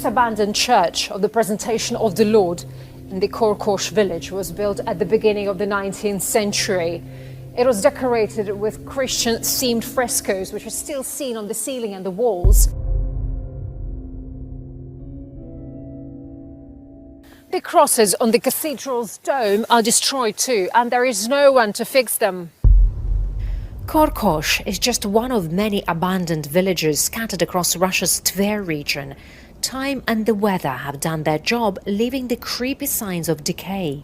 This abandoned church of the Presentation of the Lord in the Korkosh village was built at the beginning of the 19th century. It was decorated with Christian-themed frescoes, which are still seen on the ceiling and the walls. The crosses on the cathedral's dome are destroyed too, and there is no one to fix them. Korkosh is just one of many abandoned villages scattered across Russia's Tver region. Time and the weather have done their job, leaving the creepy signs of decay.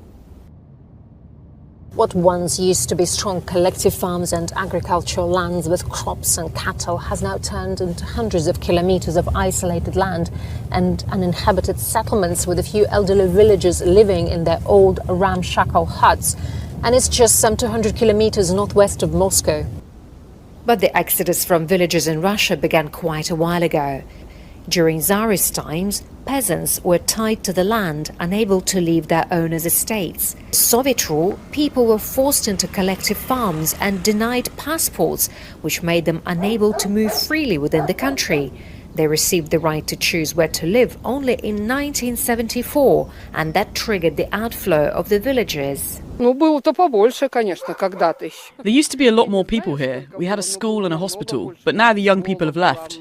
What once used to be strong collective farms and agricultural lands with crops and cattle has now turned into hundreds of kilometers of isolated land and uninhabited settlements with a few elderly villagers living in their old ramshackle huts. And it's just some 200 kilometers northwest of Moscow. But the exodus from villages in Russia began quite a while ago. During Tsarist times, peasants were tied to the land, unable to leave their owners' estates. Soviet rule, people were forced into collective farms and denied passports, which made them unable to move freely within the country. They received the right to choose where to live only in 1974, and that triggered the outflow of the villagers. There used to be a lot more people here. We had a school and a hospital, but now the young people have left.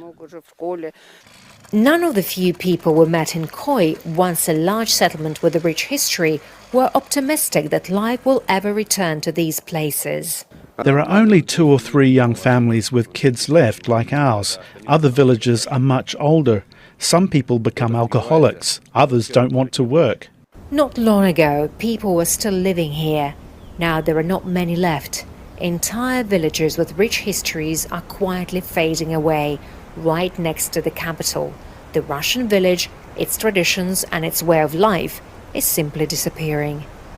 None of the few people we met in Koi, once a large settlement with a rich history, were optimistic that life will ever return to these places. There are only 2 or 3 young families with kids left, like ours. Other villages are much older. Some people become alcoholics. Others don't want to work. Not long ago, people were still living here. Now there are not many left. Entire villages with rich histories are quietly fading away, right next to the capital. The Russian village, its traditions and its way of life is simply disappearing.